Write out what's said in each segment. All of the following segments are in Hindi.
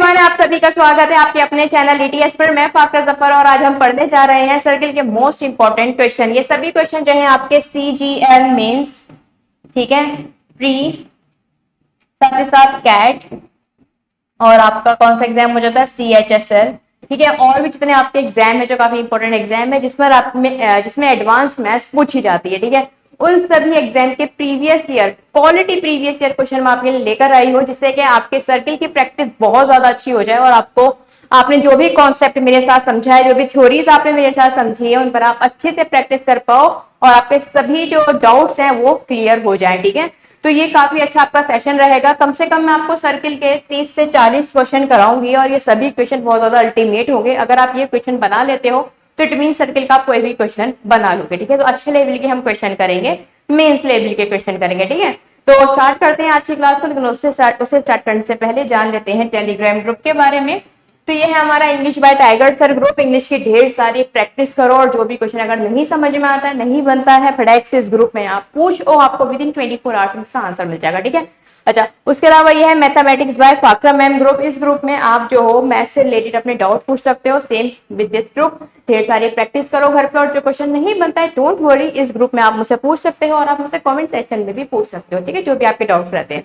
एवरीवन, आप सभी का स्वागत है आपके अपने चैनल ईटीएस पर। मैं फाकरा जफर और आज हम पढ़ने जा रहे हैं सर्किल के मोस्ट इंपॉर्टेंट क्वेश्चन। ये सभी क्वेश्चन जो है आपके सीजीएल मेंस, ठीक है, प्री, साथ ही साथ कैट और आपका कौन सा एग्जाम हो जाता है सीएचएसएल, ठीक है, और भी जितने आपके एग्जाम है जो काफी इंपॉर्टेंट एग्जाम है जिसमें एडवांस मैथ्स पूछी जाती है, ठीक है, उन सभी एग्जाम के previous year quality previous year question मैं आपके लिए लेकर आई हूँ, जिससे कि आपके सर्किल की प्रैक्टिस बहुत ज्यादा अच्छी हो जाए और आपने जो भी कॉन्सेप्ट मेरे साथ समझा है, जो भी थ्योरीज आपने मेरे साथ समझी है, उन पर आप अच्छे से प्रैक्टिस कर पाओ और आपके सभी जो डाउट्स हैं वो क्लियर हो जाए, ठीक है। तो ये काफी अच्छा आपका सेशन रहेगा। कम से कम मैं आपको सर्किल के 30 से 40 क्वेश्चन कराऊंगी और ये सभी क्वेश्चन बहुत ज्यादा अल्टीमेट होंगे। अगर आप ये क्वेश्चन बना लेते हो तो इट मीन सर्किल का आप कोई भी क्वेश्चन बना लोगे, ठीक है। तो अच्छे लेवल के हम क्वेश्चन करेंगे, मेंस लेवल के क्वेश्चन करेंगे, ठीक है। तो स्टार्ट करते हैं आज की क्लास को, लेकिन उससे स्टार्ट करने से पहले जान लेते हैं टेलीग्राम ग्रुप के बारे में। तो ये है हमारा English by Tiger sir group. English की ढेर सारी प्रैक्टिस करो और जो भी क्वेश्चन अगर नहीं समझ में आता है, नहीं बनता है, फटाक से इस ग्रुप में आप पूछो, आपको विद इन 24 आवर्स में इसका आंसर मिल जाएगा, ठीक है। अच्छा, उसके अलावा ये है मैथमेटिक्स बाय फाकरा मैम ग्रुप। इस ग्रुप में आप जो हो मैथ से रिलेटेड अपने डाउट पूछ सकते हो। सेम विद दिस ग्रुप, ढेर सारी प्रैक्टिस करो घर पे और जो क्वेश्चन नहीं बनता है डोंट वरी, इस ग्रुप में आप मुझसे पूछ सकते हो और आप मुझसे कमेंट सेक्शन में भी पूछ सकते हो, ठीक है, जो भी आपके डाउट्स रहते हैं।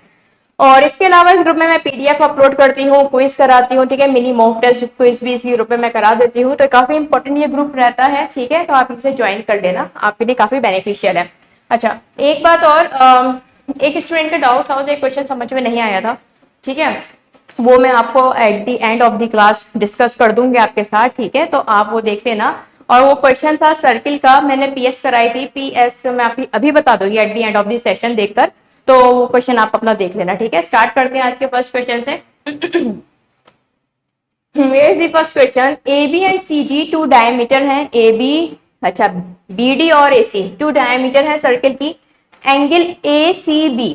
और इसके अलावा इस ग्रुप में मैं पीडीएफ अपलोड करती हूँ, क्विज कराती हूँ, ठीक है, मिनी मॉक टेस्ट क्विज भी इसी ग्रुप में मैं करा देती हूँ। तो काफी इंपॉर्टेंट ये ग्रुप रहता है, ठीक है, तो आप इसे ज्वाइन कर लेना, आपके लिए काफी बेनिफिशियल है। अच्छा, एक बात और, एक स्टूडेंट का डाउट था, उसे एक क्वेश्चन समझ में नहीं आया था, ठीक है, वो मैं आपको at the end of the class discuss कर दूंगी आपके साथ, ठीक है, तो आप वो देख लेना। और वो क्वेश्चन था सर्किल का, मैंने पीएस कराई थी, पीएस मैं अभी बता दूंगी at the end of the session देखकर, तो वो क्वेश्चन आप अपना देख लेना, ठीक है। स्टार्ट करते हैं आज के फर्स्ट क्वेश्चन से। Here is the first question. AB and CG two diameter है, AB, अच्छा, BD और AC टू डायमीटर है सर्किल की। एंगल ACB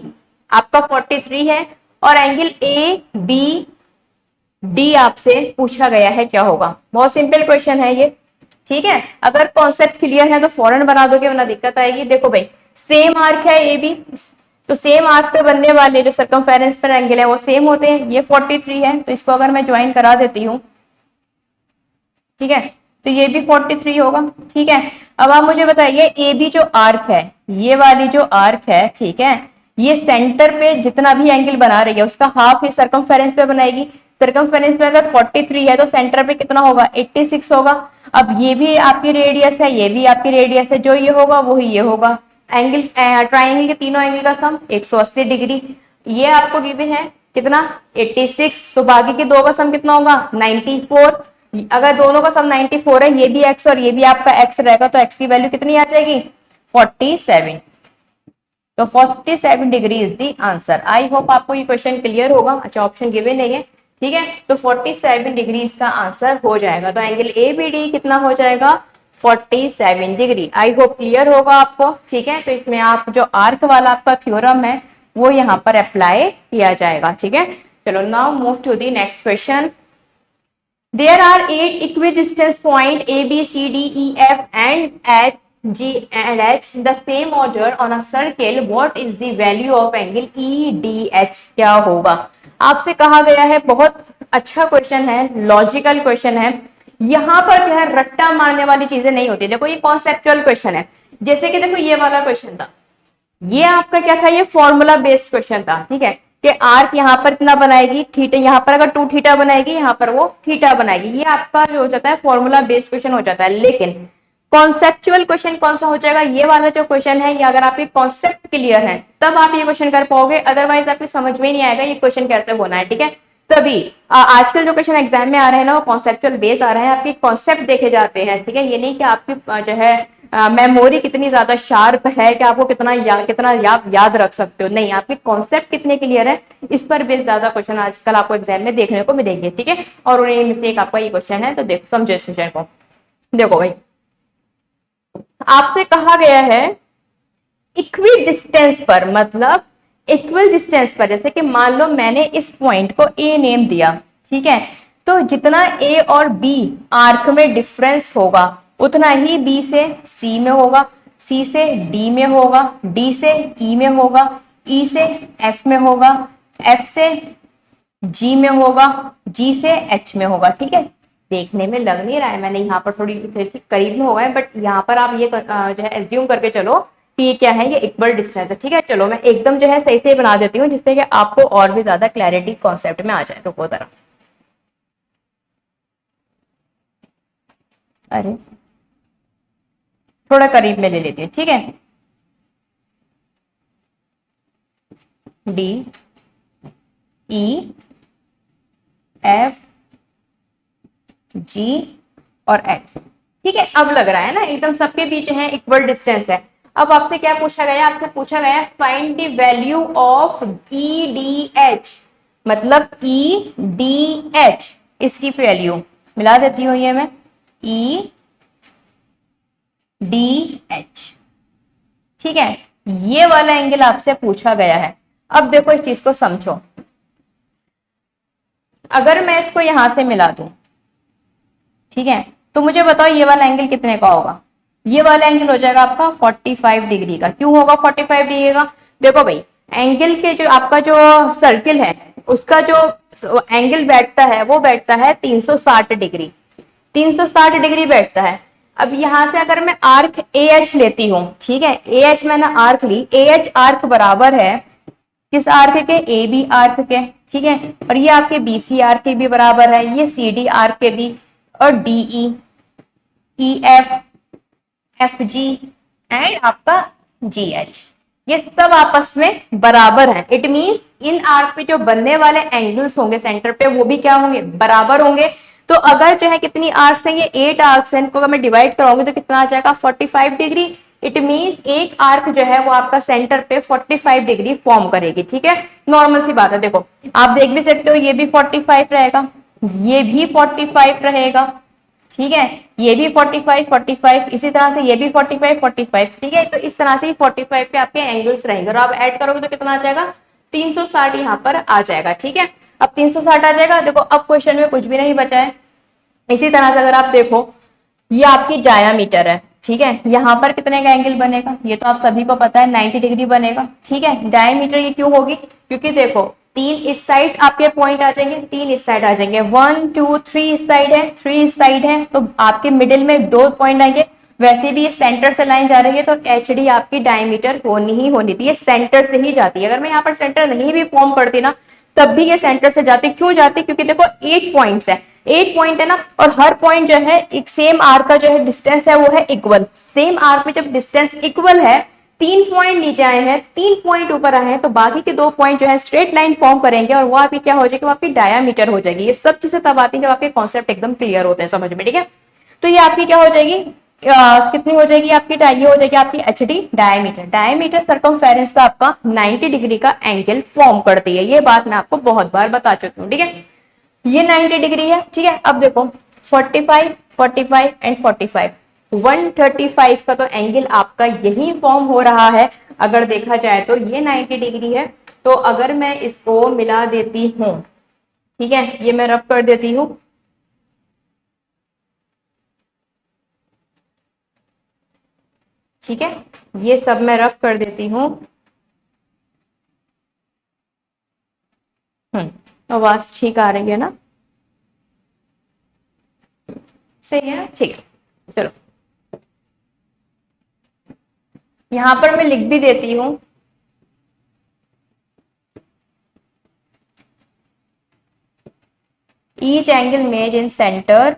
आपका 43 है और एंगल ABD आपसे पूछा गया है, क्या होगा। बहुत सिंपल क्वेश्चन है ये, ठीक है। अगर कॉन्सेप्ट क्लियर है तो फौरन बना दोगे वरना दिक्कत आएगी। देखो भाई, सेम आर्क है AB, तो सेम आर्क पे बनने वाले जो सर्कमफेरेंस पर एंगल है वो सेम होते हैं। ये 43 है, तो इसको अगर मैं ज्वाइन करा देती हूँ, ठीक है, तो ये भी 43 होगा, ठीक है। अब आप मुझे बताइए, ए बी जो आर्क है, ये वाली जो आर्क है, ठीक है, ये सेंटर पे जितना भी एंगल बना रही है उसका हाफ ये सर्कमफेरेंस पे बनाएगी। सर्कमफेरेंस पे अगर 43 है तो सेंटर पे कितना होगा, 86 होगा। अब ये भी आपकी रेडियस है, ये भी आपकी रेडियस है, जो ये होगा वही ये होगा। एंगल ट्राइंगल के तीनों एंगल का सम 180 डिग्री, ये आपको गिवन है कितना, 86, तो बाकी के दो का सम कितना होगा, 94। अगर दोनों का सम 94 है, ये भी x और ये भी आपका x रहेगा, तो x की वैल्यू कितनी आ जाएगी, 47। तो 47 degree is the answer. I hope आपको ये क्वेश्चन क्लियर होगा। अच्छा, ऑप्शन गिवन नहीं है, ठीक है, तो 47 डिग्री इसका आंसर हो जाएगा। तो एंगल ABD कितना हो जाएगा, 47 डिग्री। आई होप क्लियर होगा आपको, ठीक है। तो इसमें आप जो आर्क वाला आपका थ्योरम है वो यहाँ पर अप्लाई किया जाएगा, ठीक है। चलो, now move to the next question. There are 8 equidistant points A, B, C, D, E, F and H, G and H the same order on a circle. What is the value of angle EDH? क्या होगा, आपसे कहा गया है। बहुत अच्छा क्वेश्चन है, लॉजिकल क्वेश्चन है। यहाँ पर जो है रट्टा मारने वाली चीजें नहीं होती। देखो, ये कॉन्सेप्चुअल क्वेश्चन है। जैसे कि देखो, ये वाला क्वेश्चन था, ये आपका क्या था, ये फॉर्मूला बेस्ड क्वेश्चन था, ठीक है, कि आर्क यहाँ पर कितना बनाएगी, थीटा, यहाँ पर अगर 2 थीटा बनाएगी, यहाँ पर वो थीटा बनाएगी। ये आपका जो हो जाता है फॉर्मूला बेस्ड क्वेश्चन हो जाता है। लेकिन कॉन्सेप्चुअल क्वेश्चन कौन सा हो जाएगा, ये वाला जो क्वेश्चन है, ये अगर आपके कॉन्सेप्ट क्लियर है तब आप ये क्वेश्चन कर पाओगे, अदरवाइज आपकी समझ में नहीं आएगा ये क्वेश्चन कैसे होना है, ठीक है। तभी आजकल जो क्वेश्चन एग्जाम में आ रहे हैं ना, वो कॉन्सेप्चुअल बेस आ रहे हैं, आपके कॉन्सेप्ट देखे जाते हैं, ठीक है। ये नहीं कि आपकी जो है मेमोरी कितनी ज्यादा शार्प है कि आपको कितना याद रख सकते हो, नहीं, आपके कॉन्सेप्ट कितने क्लियर है, इस पर बेस ज्यादा क्वेश्चन आजकल आपको एग्जाम में देखने को मिलेंगे, ठीक है। और उन्हें मिस्टेक आपका ये क्वेश्चन है, तो देखो, समझो इस क्वेश्चन को। देखो भाई, आपसे कहा गया है इक्वी डिस्टेंस पर, मतलब इक्वल डिस्टेंस पर, जैसे कि मान लो मैंने इस पॉइंट को ए नेम दिया, ठीक है, तो जितना ए और बी आर्क में डिफरेंस होगा उतना ही बी से सी में होगा, सी से डी में होगा, डी से ई में होगा, ई से एफ में होगा, एफ से जी में होगा, जी से एच में होगा। ठीक है, देखने में लग नहीं रहा है, मैंने यहाँ पर थोड़ी करीब में होगा है, बट यहाँ पर आप ये जो है एज्यूम करके चलो कि ये क्या है, ये इक्वल डिस्टेंस है। ठीक है, चलो मैं एकदम जो है सही से बना देती हूँ जिससे कि आपको और भी ज्यादा क्लैरिटी कॉन्सेप्ट में आ जाए। रुको जरा, अरे थोड़ा करीब में ले लेती हूँ। ठीक है, डी ई एफ जी और एच। ठीक है, अब लग रहा है ना एकदम सबके बीच है, इक्वल डिस्टेंस है। अब आपसे क्या पूछा गया, आपसे पूछा गया find the value of E D H, मतलब ई डी एच, इसकी वैल्यू मिला देती हूँ ये मैं, ई डी एच। ठीक है, ये वाला एंगल आपसे पूछा गया है। अब देखो इस चीज को समझो, अगर मैं इसको यहां से मिला दूं, ठीक है, तो मुझे बताओ ये वाला एंगल कितने का होगा। ये वाला एंगल हो जाएगा आपका 45 डिग्री का। क्यों होगा 45 डिग्री का? देखो भाई, एंगल के जो आपका जो सर्किल है उसका जो एंगल बैठता है वो बैठता है 360 डिग्री, 360 डिग्री बैठता है। अब यहां से अगर मैं आर्क ए एच लेती हूँ, ठीक है, ए एच मैंने आर्क ली, ए एच आर्क बराबर है किस आर्क के, ए बी आर्क के। ठीक है, और ये आपके बी सी आर्क के भी बराबर है, ये सी डी आर्क के भी, और D E F F G and आपका जी एच, ये सब आपस में बराबर है। इट मींस इन आर्क पे जो बनने वाले एंगल्स होंगे सेंटर पे वो भी क्या होंगे, बराबर होंगे। तो अगर जो है कितनी आर्क्स हैं, ये 8 आर्क्स हैं, इनको अगर मैं डिवाइड कराऊंगी तो कितना आ जाएगा 45 डिग्री। इट मींस एक आर्क जो है वो आपका सेंटर पे 45 डिग्री फॉर्म करेगी। ठीक है, नॉर्मल सी बात है। देखो आप देख भी सकते हो, ये भी 45 रहेगा, ये भी 45 रहेगा। ठीक है, ये भी 45 45, इसी तरह से ये भी 45 45। ठीक है, तो इस तरह से 45 पे आपके एंगल्स रहेंगे और आप ऐड करोगे तो कितना आ जाएगा 360 यहाँ पर आ जाएगा। ठीक है, अब 360 आ जाएगा। देखो अब क्वेश्चन में कुछ भी नहीं बचा है। इसी तरह से अगर आप देखो, ये आपकी डायामीटर है। ठीक है, यहाँ पर कितने का एंगल बनेगा, ये तो आप सभी को पता है 90 डिग्री बनेगा। ठीक है, डायमीटर ये क्यों होगी, क्योंकि देखो 3 इस साइड आपके पॉइंट आ जाएंगे, 3 इस साइड आ जाएंगे, 1 2 3 इस साइड है, 3 इस साइड है, तो आपके मिडिल में 2 पॉइंट आएंगे। वैसे भी ये सेंटर से लाइन जा रही है तो एच डी आपकी डायमीटर होनी ही होनी थी, ये सेंटर से ही जाती है। अगर मैं यहाँ पर सेंटर नहीं भी फॉर्म करती ना तब भी ये सेंटर से जाती। क्यों जाती, क्योंकि देखो 8 पॉइंट्स है, 8 पॉइंट है ना, और हर पॉइंट जो है एक सेम आर्क का जो है डिस्टेंस है वो है इक्वल। सेम आर्क में जब डिस्टेंस इक्वल है, 3 पॉइंट नीचे आए हैं, 3 पॉइंट ऊपर आए हैं, तो बाकी के 2 पॉइंट जो है स्ट्रेट लाइन फॉर्म करेंगे और वो आपकी क्या हो जाएगी, वो आपकी डायामीटर हो जाएगी। ये सब चीजें तब आती है जब आपके कॉन्सेप्ट एकदम क्लियर होते हैं समझ में। ठीक है, तो ये आपकी क्या हो जाएगी, कितनी हो जाएगी आपकी, ये हो जाएगी आपकी H D diameter. Diameter circumference पे आपका 90 डिग्री का एंगल फॉर्म करती है। ये बात मैं आपको बहुत बार बता चुकी हूँ। ठीक है, ये 90 डिग्री है। ठीक है, अब देखो 45 45 एंड 45, 135 का तो एंगल आपका यही फॉर्म हो रहा है। अगर देखा जाए तो ये 90 डिग्री है, तो अगर मैं इसको मिला देती हूँ, ठीक है, ये मैं रब कर देती हूँ, ठीक है, ये सब मैं रब कर देती हूँ। आवाज ठीक आ रही है ना, सही है ना, ठीक है। चलो यहां पर मैं लिख भी देती हूं, each angle made in centre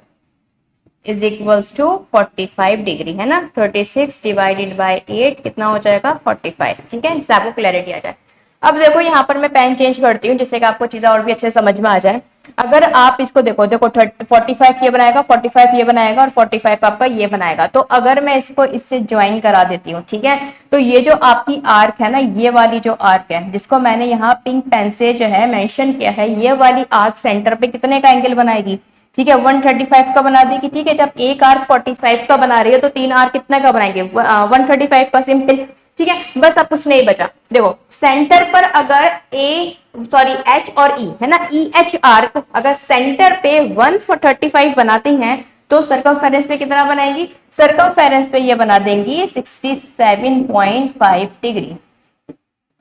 is equals to 45 degree, है ना। 36 डिवाइडेड बाय 8 कितना हो जाएगा 45। ठीक है, जिससे आपको क्लैरिटी आ जाए। अब देखो यहाँ पर मैं पेन चेंज करती हूँ जिससे कि आपको चीजें और भी अच्छे समझ में आ जाए। अगर आप इसको देखो, देखो 45 ये बनाएगा, 45 ये बनाएगा और 45 आपका ये बनाएगा। तो अगर मैं इसको इससे ज्वाइन करा देती हूँ, ठीक है, तो ये जो आपकी आर्क है ना, ये वाली जो आर्क है जिसको मैंने यहाँ पिंक पेन से जो है मेंशन किया है, ये वाली आर्क सेंटर पे कितने का एंगल बनाएगी, ठीक है, 135 का बना देगी। ठीक है, जब एक आर्क 45 का बना रही है तो 3 आर्क कितने का बनाएंगे 135 का, सिंपल। ठीक है, बस अब कुछ नहीं बचा। देखो सेंटर पर अगर एच और ई है ना, ई एच आर्क अगर सेंटर पे 135 बनाती हैं तो सर्कमफेरेंस पे कितना बनाएंगी, सर्कमफेरेंस पे ये बना देंगी 67.5 डिग्री।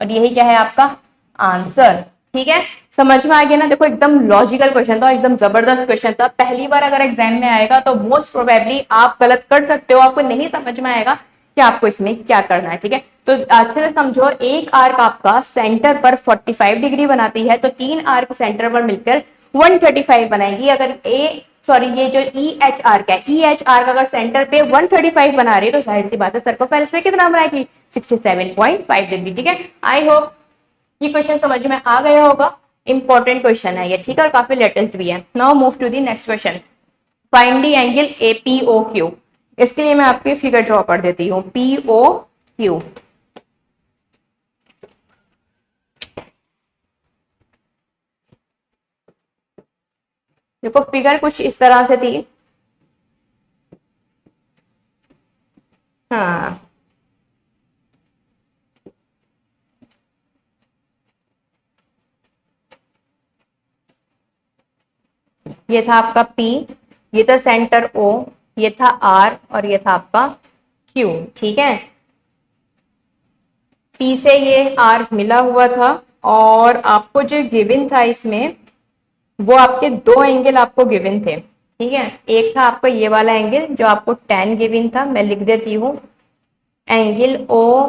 और यही क्या है आपका आंसर, ठीक है, समझ में आ गया ना। देखो एकदम लॉजिकल क्वेश्चन था, एकदम जबरदस्त क्वेश्चन था। पहली बार अगर एग्जाम में आएगा तो मोस्ट प्रोबेबली आप गलत कर सकते हो, आपको नहीं समझ में आएगा कि आपको इसमें क्या करना है। ठीक है, तो अच्छे से समझो, एक आर्क आपका सेंटर पर 45 डिग्री बनाती है, तो 3 आर्क सेंटर पर मिलकर 135 बनाएगी। अगर ये जो ई एच आर्क है, ई एच आर्क अगर सेंटर पे 135 बना रही है, तो जाहिर सी बात है सर्कमफेरेंस पे कितना बनाएगी, 67.5 डिग्री। ठीक है, आई होप ये क्वेश्चन समझ में आ गया होगा। इंपॉर्टेंट क्वेश्चन है ये, ठीक है, और काफी लेटेस्ट भी है। Now move to the next question, find the angle APOQ. इसके लिए मैं आपकी फिगर ड्रॉ कर देती हूँ, पीओक्यू। देखो फिगर कुछ इस तरह से थी। हाँ, ये था आपका P, ये था सेंटर O, ये था R और ये था आपका Q। ठीक है, P से ये R मिला हुआ था, और आपको जो गिवन था इसमें, वो आपके दो एंगल आपको गिवन थे। ठीक है, एक था आपका ये वाला एंगल जो आपको tan गिवन था, मैं लिख देती हूँ, angle O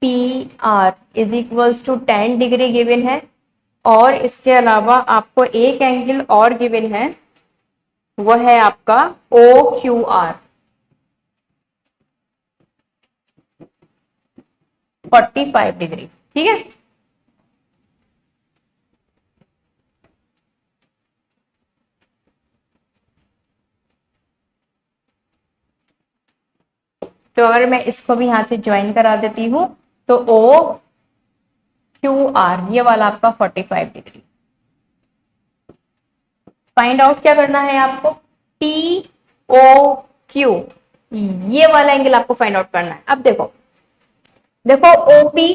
P R is equals to 10 degree given है। और इसके अलावा आपको एक एंगल और गिवन है, वो है आपका ओ क्यू आर, 45 डिग्री। ठीक है, तो अगर मैं इसको भी यहां से ज्वाइन करा देती हूं, तो ओ क्यू आर ये वाला आपका 45 डिग्री। फाइंड आउट क्या करना है आपको, टी ओ क्यू, ये वाला एंगल आपको फाइंड आउट करना है। अब देखो, देखो ओपी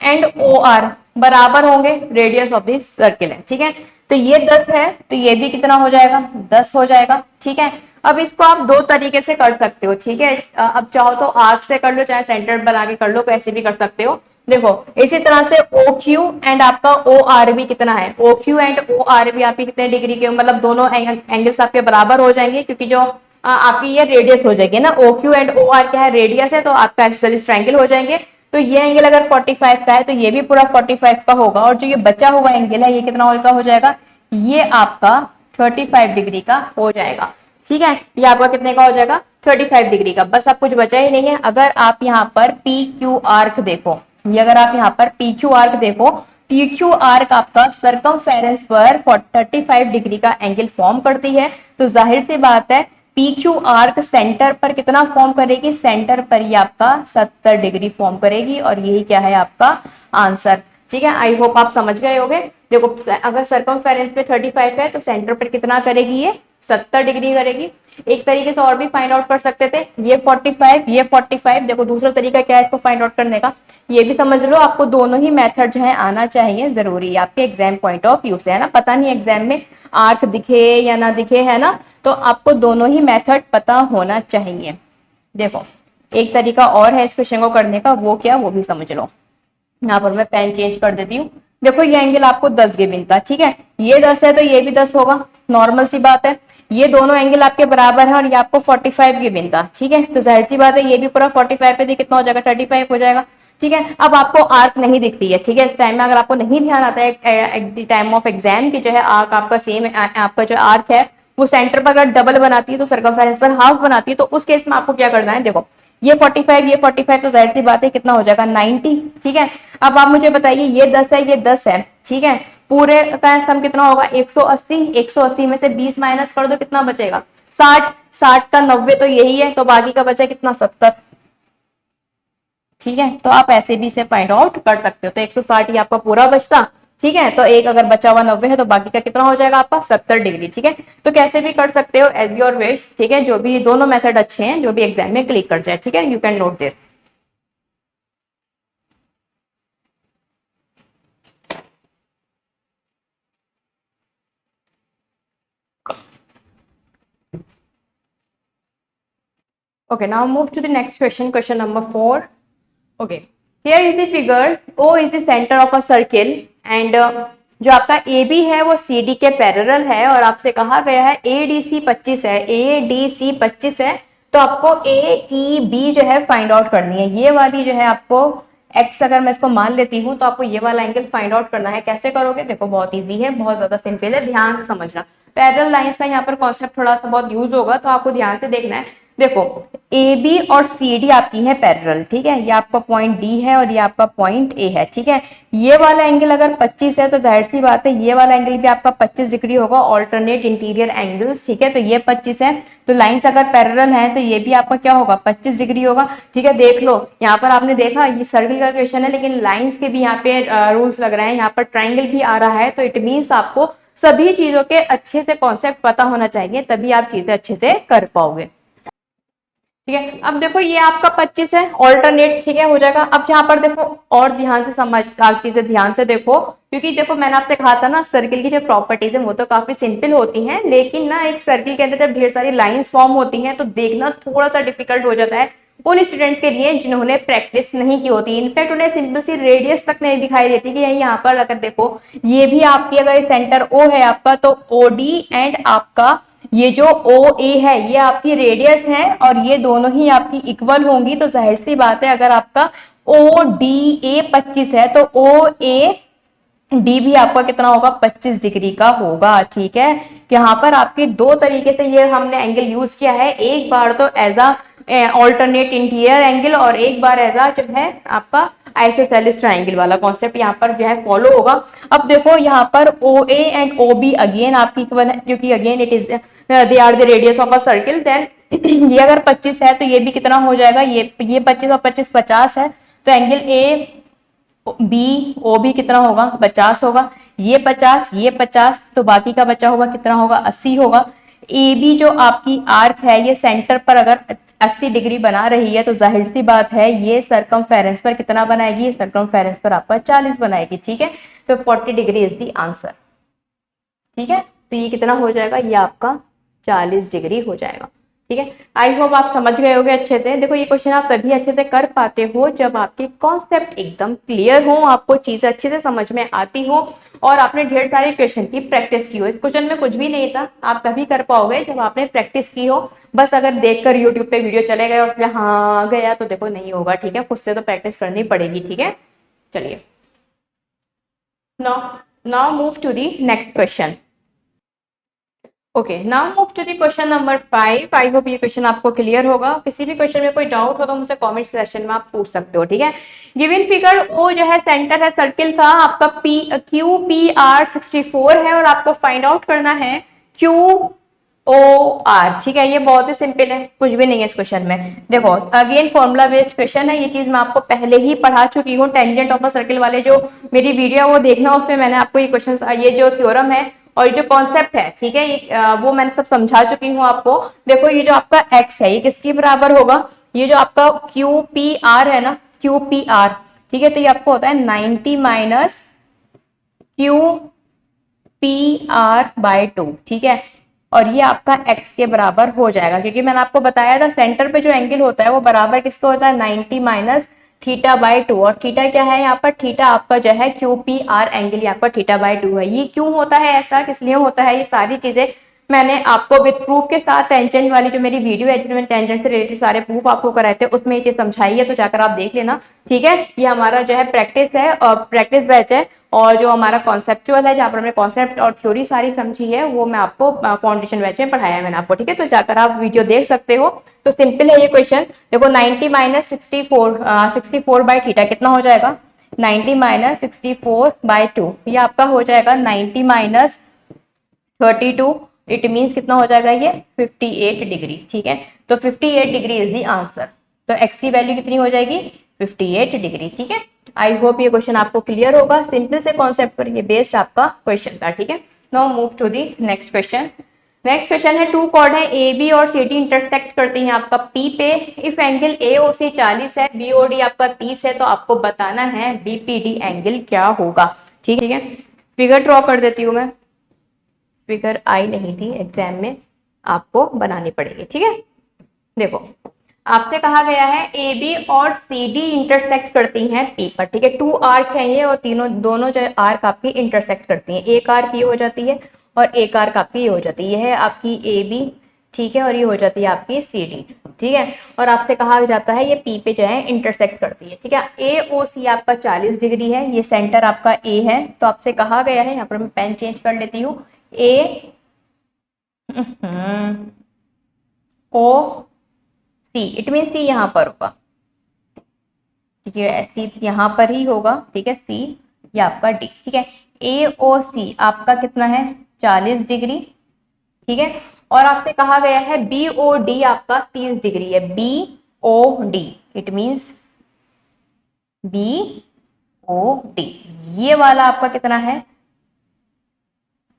एंड ओ आर बराबर होंगे, रेडियस ऑफ दिस सर्किल है। ठीक है, तो ये 10 है, तो ये भी कितना हो जाएगा, 10 हो जाएगा। ठीक है, अब इसको आप दो तरीके से कर सकते हो। ठीक है, अब चाहो तो आर्क से कर लो, चाहे सेंटर बना के कर लो, कैसे भी कर सकते हो। देखो इसी तरह से ओ क्यू एंड आपका ओ आर भी कितना है, O Q and O R भी आपके कितने डिग्री के, मतलब दोनों एंगल्स आपके बराबर हो जाएंगे, क्योंकि जो आपकी ये रेडियस हो जाएगी ना, O Q and O R क्या है, रेडियस है, तो आपका एक्सिस ट्रायंगल हो जाएंगे। तो ये एंगल अगर 45 का है, तो ये भी पूरा 45 का होगा, और जो ये बचा हुआ एंगल है, ये कितना होगा, हो जाएगा, ये आपका 35 डिग्री का हो जाएगा। ठीक है, ये आपका कितने का हो जाएगा, 35 डिग्री का। बस अब कुछ बचा ही नहीं है। अगर आप यहाँ पर पी क्यू आर्क देखो, ये अगर आप यहाँ पर पी क्यू आर्क देखो, पी क्यू आर्क आपका सरकमफेरेंस पर 35 डिग्री का एंगल फॉर्म करती है। तो जाहिर सी बात है, पी क्यू आर्क सेंटर पर कितना फॉर्म करेगी, सेंटर पर ही आपका 70 डिग्री फॉर्म करेगी, और यही क्या है आपका आंसर। ठीक है, आई होप आप समझ गए होंगे। देखो अगर सरकमफेरेंस पे 35 है, तो सेंटर पर कितना करेगी, ये 70 डिग्री करेगी। एक तरीके से और भी फाइंड आउट कर सकते थे, ये 45 ये 45। देखो दूसरा तरीका क्या है इसको फाइंड आउट करने का, ये भी समझ लो। आपको दोनों ही मेथड जो है आना चाहिए, जरूरी है आपके एग्जाम पॉइंट ऑफ व्यू से, है ना। पता नहीं एग्जाम में आर्क दिखे या ना दिखे, है ना, तो आपको दोनों ही मेथड पता होना चाहिए। देखो एक तरीका और है इस क्वेश्चन को करने का, वो क्या, वो भी समझ लो। यहाँ पर मैं पेन चेंज कर देती हूँ। देखो ये एंगल आपको 10 गिवन था, ठीक है, ये 10 है तो ये भी 10 होगा, नॉर्मल सी बात है। ये दोनों एंगल आपके बराबर है, और ये आपको 45 गिवन था। ठीक है, तो जाहिर सी बात है, ये भी पूरा 45 पे कितना हो जाएगा, 35 हो जाएगा। ठीक है, अब आपको आर्क नहीं दिखती है, ठीक है, इस टाइम में अगर आपको नहीं ध्यान आता है at the time of exam की जो है आर्क आपका सेम, आपका जो आर्क है वो सेंटर पर अगर डबल बनाती है, तो सर्कमफेरेंस पर हाफ बनाती है, तो उस केस में आपको क्या करना है, देखो ये 45 ये 45, तो जाहिर सी बात है कितना हो जाएगा, 90। ठीक है, अब आप मुझे बताइए, ये 10 है ये 10 है, ठीक है, पूरे का सम कितना होगा, 180। 180 में से 20 माइनस कर दो, कितना बचेगा, 60। 60 का 90 तो यही है, तो बाकी का बचा कितना, 70। ठीक है, तो आप ऐसे भी इसे फाइंड आउट कर सकते हो। तो 160 ही आपका पूरा बचता। ठीक है, तो एक अगर बचा हुआ 90 है, तो बाकी का कितना हो जाएगा आपका, 70 डिग्री। ठीक है, तो कैसे भी कर सकते हो, एज योर विश। ठीक है, जो भी दोनों मेथड अच्छे हैं, जो भी एग्जाम में क्लिक कर जाए। ठीक है, you can note this. Okay, now move to the next question, question number 4. Okay, here is the figure. O is the center of a circle, and जो आपका ए बी है वो सी डी के पैरेलल है और आपसे कहा गया है ए डी सी 25 है, ए डी सी 25 है, तो आपको ए ई बी जो है फाइंड आउट करनी है। ये वाली जो है आपको एक्स अगर मैं इसको मान लेती हूँ तो आपको ये वाला एंगल फाइंड आउट करना है। कैसे करोगे? देखो बहुत इजी है, बहुत ज्यादा सिंपल है, ध्यान से समझना। पैरेलल लाइंस का यहाँ पर कॉन्सेप्ट थोड़ा सा बहुत यूज होगा तो आपको ध्यान से देखना है। देखो ए बी और सी डी आपकी है पैरेलल, ठीक है, ये आपका पॉइंट डी है और ये आपका पॉइंट ए है, ठीक है। ये वाला एंगल अगर 25 है तो जाहिर सी बात है ये वाला एंगल भी आपका 25 डिग्री होगा, ऑल्टरनेट इंटीरियर एंगल्स, ठीक है। तो ये 25 है, तो लाइंस अगर पैरेलल है तो ये भी आपका क्या होगा? 25 डिग्री होगा, ठीक है। देख लो यहाँ पर आपने देखा ये सर्कल का क्वेश्चन है लेकिन लाइंस के भी यहाँ पे रूल्स लग रहे हैं, यहाँ पर ट्राइंगल भी आ रहा है, तो इट मीन्स आपको सभी चीजों के अच्छे से कॉन्सेप्ट पता होना चाहिए, तभी आप चीजें अच्छे से कर पाओगे, ठीक है। अब देखो ये आपका 25 है, ऑल्टरनेट, ठीक है, हो जाएगा। अब यहाँ पर देखो और ध्यान से समझ, आप चीजें ध्यान से देखो, क्योंकि देखो मैंने आपसे कहा था ना सर्किल की जो प्रॉपर्टीज है वो तो काफी सिंपल होती हैं, लेकिन ना एक सर्किल के अंदर जब ढेर सारी लाइंस फॉर्म होती हैं तो देखना थोड़ा सा डिफिकल्ट हो जाता है उन स्टूडेंट्स के लिए जिन्होंने प्रैक्टिस नहीं की होती। इनफैक्ट उन्हें सिंपल सी रेडियस तक नहीं दिखाई देती कि यहाँ पर अगर देखो ये भी आपकी अगर सेंटर ओ है आपका तो ओ डी एंड आपका ये जो ओ ए है ये आपकी रेडियस है और ये दोनों ही आपकी इक्वल होंगी, तो जाहिर सी बात है अगर आपका ओ डी ए 25 है तो ओ ए डी भी आपका कितना होगा? 25 डिग्री का होगा, ठीक है। यहाँ पर आपके दो तरीके से ये हमने एंगल यूज किया है, एक बार तो एज ऑल्टरनेट इंटीरियर एंगल और एक बार एज जो है आपका आइसोसेलेस ट्रायंगल वाला कॉन्सेप्ट यहाँ पर जो है फॉलो होगा। अब देखो यहाँ पर O A and O B again आपकी इक्वल है क्योंकि again it is they are the radius of a circle. Then ये अगर 25 है तो ये भी कितना हो जाएगा? ये 25 और 25 50 है, तो एंगल ए बी ओ भी कितना होगा? 50 होगा। ये 50 तो बाकी का बचा होगा कितना होगा? 80 होगा। ए बी जो आपकी आर्क है ये सेंटर पर अगर 80 डिग्री बना रही है तो जाहिर सी बात है ये सरकमफेरेंस पर कितना बनाएगी? ये सरकमफेरेंस पर आपका 40 बनाएगी, ठीक है। तो 40 डिग्री इज द आंसर, ठीक है। तो ये कितना हो जाएगा? ये आपका 40 डिग्री हो जाएगा, ठीक है। आई होप आप समझ गए होगे अच्छे से। देखो ये क्वेश्चन आप तभी अच्छे से कर पाते हो जब आपके कॉन्सेप्ट एकदम क्लियर हो, आपको चीजें अच्छे से समझ में आती हो और आपने ढेर सारे क्वेश्चन की प्रैक्टिस की हो। इस क्वेश्चन में कुछ भी नहीं था, आप तभी कर पाओगे जब आपने प्रैक्टिस की हो। बस अगर देखकर यूट्यूब पे वीडियो चले गए उसमें हाँ गया तो देखो नहीं होगा, ठीक है। खुद से तो प्रैक्टिस करनी पड़ेगी, ठीक है। चलिए now move to the next question. Okay, now move to the question number 5। I hope ये क्वेश्चन आपको क्लियर होगा। किसी भी क्वेश्चन में कोई डाउट हो तो मुझसे कमेंट सेक्शन में आप पूछ सकते हो, ठीक है। गिवन फिगर ओ जो है सेंटर है सर्किल का, आपका पी क्यू पी आर 64 है और आपको फाइंड आउट करना है क्यू ओ आर, ठीक है। ये बहुत ही सिंपल है, कुछ भी नहीं है इस क्वेश्चन में। देखो अगेन फॉर्मूला बेस्ड क्वेश्चन है, ये चीज मैं आपको पहले ही पढ़ा चुकी हूँ। टेंजेंट ऑफ अ सर्किल वाले जो मेरी वीडियो है वो देखना, उसमें मैंने आपको ये क्वेश्चन, ये जो थ्योरम है और ये जो कॉन्सेप्ट है, ठीक है, वो मैंने सब समझा चुकी हूँ आपको। देखो ये जो आपका x है ये किसके बराबर होगा? ये जो आपका क्यू पी आर है ना, क्यू पी आर, ठीक है, तो ये आपको होता है 90 minus Q P R by 2, ठीक है। और ये आपका x के बराबर हो जाएगा क्योंकि मैंने आपको बताया था सेंटर पे जो एंगल होता है वो बराबर किसको होता है? 90 माइनस थीटा बाय 2। और थीटा क्या है यहाँ पर? थीटा आपका जो है क्यू पी आर एंगल आपका थीटा बाय 2 है। ये क्यों होता है ऐसा, किस लिए होता है, ये सारी चीजें मैंने आपको विद प्रूफ के साथ टेंजेंट वाली जो मेरी वीडियो है जिसमें टेंजेंट से रिलेटेड सारे प्रूफ आपको कराए थे उसमें ये चीज समझाई है, तो जाकर आप देख लेना, ठीक है। ये हमारा जो है प्रैक्टिस है और प्रैक्टिस बैच है, और जो हमारा कॉन्सेप्चुअल है जहाँ पर हमने कॉन्सेप्ट और थ्योरी सारी समझी है वो मैं आपको फाउंडेशन बैच में पढ़ाया है मैंने आपको, ठीक है। तो जाकर आप वीडियो देख सकते हो। तो सिंपल है ये क्वेश्चन। देखो 90 माइनस 64 बाय थीटा कितना हो जाएगा? 90 माइनस 64 बाय 2, ये आपका हो जाएगा 90 माइनस 32, इट मीन्स कितना हो जाएगा? ये 58 डिग्री, ठीक है। तो 58 डिग्री इज द आंसर। तो x की वैल्यू कितनी हो जाएगी? 58 डिग्री, ठीक है। आई होप ये क्वेश्चन आपको क्लियर होगा। सिंपल से कॉन्सेप्ट पर ये बेस्ड आपका क्वेश्चन था, ठीक है। Now move to the next question. Next question है, टू कॉर्ड है ए बी और सी डी इंटरसेक्ट करती हैं आपका पी पे। इफ एंगल ए ओ सी 40 है, बी ओ डी आपका 30 है, तो आपको बताना है बी पी डी एंगल क्या होगा, ठीक है। फिगर ड्रॉ कर देती हूँ मैं, फिगर आई नहीं थी एग्जाम में, आपको बनानी पड़ेगी, ठीक है। देखो आपसे कहा गया है ए बी और सी डी इंटरसेक्ट करती हैं पी पर, ठीक है। टू आर्क है ये और तीनों दोनों जो आर्क आपकी इंटरसेक्ट करती हैं। एक आर्क ये हो जाती है और एक आर्क आपकी ये हो जाती है। ये है आपकी ए बी, ठीक है, और ये हो जाती है आपकी सी डी, ठीक है। और आपसे कहा जाता है ये पी पे जो है इंटरसेक्ट करती है, ठीक है। ए ओ सी आपका 40 डिग्री है, ये सेंटर आपका ए है, तो आपसे कहा गया है, यहाँ पर मैं पेन चेंज कर लेती हूँ, ए ओ सी, इट मीन सी यहाँ पर होगा, ठीक है, सी यहाँ पर ही होगा, ठीक है, सी ये आपका डी, ठीक है। ए ओ सी आपका कितना है 40 डिग्री, ठीक है। और आपसे कहा गया है बी ओ डी आपका 30 डिग्री है, B O D, it means B O D ये वाला आपका कितना है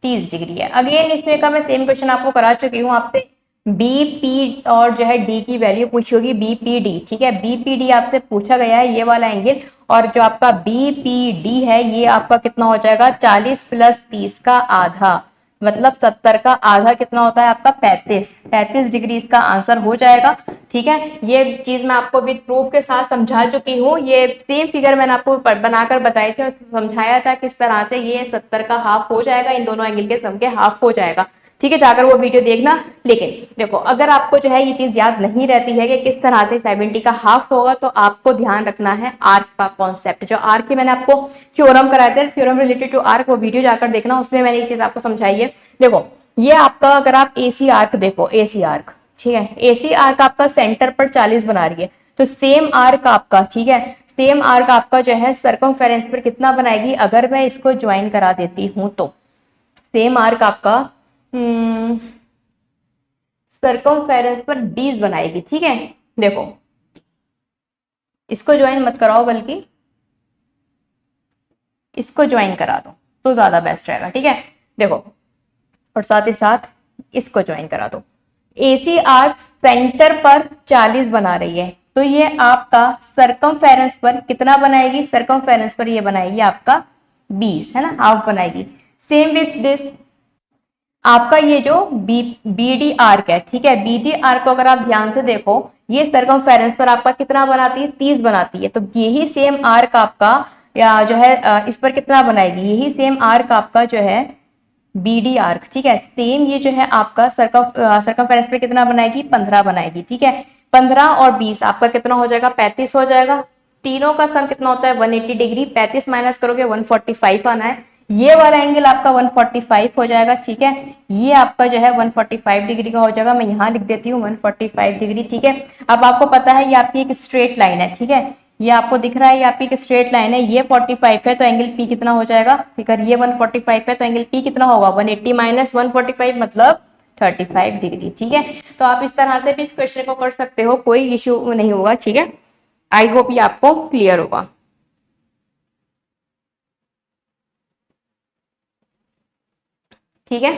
30 डिग्री है। अगेन इसमें का मैं सेम क्वेश्चन आपको करा चुकी हूँ आपसे, बी पी और जो है डी की वैल्यू पूछी होगी, बी पी डी, ठीक है। बी पी डी आपसे पूछा गया है ये वाला एंगल, और जो आपका बी पी डी है ये आपका कितना हो जाएगा 40 प्लस 30 का आधा, मतलब 70 का आधा कितना होता है आपका 35 डिग्री इसका आंसर हो जाएगा, ठीक है। ये चीज मैं आपको विद प्रूफ के साथ समझा चुकी हूँ, ये सेम फिगर मैंने आपको बनाकर बताई थी और समझाया था किस तरह से ये 70 का हाफ हो जाएगा, इन दोनों एंगल के सम के हाफ हो जाएगा, ठीक है। जाकर वो वीडियो देखना। लेकिन देखो अगर आपको जो है ये चीज याद नहीं रहती है कि किस तरह से 70 का हाफ होगा, तो आपको ध्यान रखना है आर्क का कॉन्सेप्ट। जो आर्क की मैंने आपको थ्योरम कराए थे, थ्योरम रिलेटेड टू आर्क, वो वीडियो जाकर देखना, उसमें मैंने ये चीज आपको समझाई है। देखो ये आपका अगर आप एसी आर्क देखो, एसी आर्क, ठीक है, एसी आर्क आपका सेंटर पर 40 बना रही है, तो सेम आर्क आपका, ठीक है, सेम आर्क आपका जो है सरकमफेरेंस पर कितना बनाएगी, अगर मैं इसको ज्वाइन करा देती हूं तो सेम आर्क आपका सरकमफेरेंस पर 20 बनाएगी, ठीक है। देखो इसको ज्वाइन मत कराओ, बल्कि इसको ज्वाइन करा दो तो ज्यादा बेस्ट रहेगा, ठीक है। देखो और साथ ही साथ इसको ज्वाइन करा दो। एसी आर्क सेंटर पर 40 बना रही है, तो ये आपका सरकमफेरेंस पर कितना बनाएगी, सरकमफेरेंस पर ये बनाएगी आपका 20, है ना, हाफ बनाएगी। सेम विथ दिस आपका ये जो बी डी आर्क है, ठीक है, बी डी आर्क को अगर आप ध्यान से देखो, ये सरकमफेरेंस पर आपका कितना बनाती है 30 बनाती है, तो यही सेम आर्क आपका या जो है इस पर कितना बनाएगी, यही सेम आर्क आपका जो है बी डी आर्क, ठीक है, सेम ये जो है आपका सरकमफेरेंस पर कितना बनाएगी 15 बनाएगी, ठीक है। 15 और 20 आपका कितना हो जाएगा 35 हो जाएगा। तीनों का सम कितना होता है 180 डिग्री, 35 माइनस करोगे 145 आना है, ये वाला एंगल आपका 145 हो जाएगा, ठीक है। ये आपका जो है 145 डिग्री का हो जाएगा, मैं यहाँ लिख देती हूँ 145 डिग्री, ठीक है। अब आपको पता है ये आपकी एक स्ट्रेट लाइन है, ठीक है, ये आपको दिख रहा है ये आपकी एक स्ट्रेट लाइन है, ये 45 है तो एंगल पी कितना हो जाएगा, अगर ये 145 है तो एंगल पी कितना होगा 180 माइनस 145 मतलब 35 डिग्री, ठीक है। तो आप इस तरह से भी इस क्वेश्चन को कर सकते हो, कोई इश्यू नहीं होगा, ठीक है। आई होप ये आपको क्लियर होगा। ठीक है,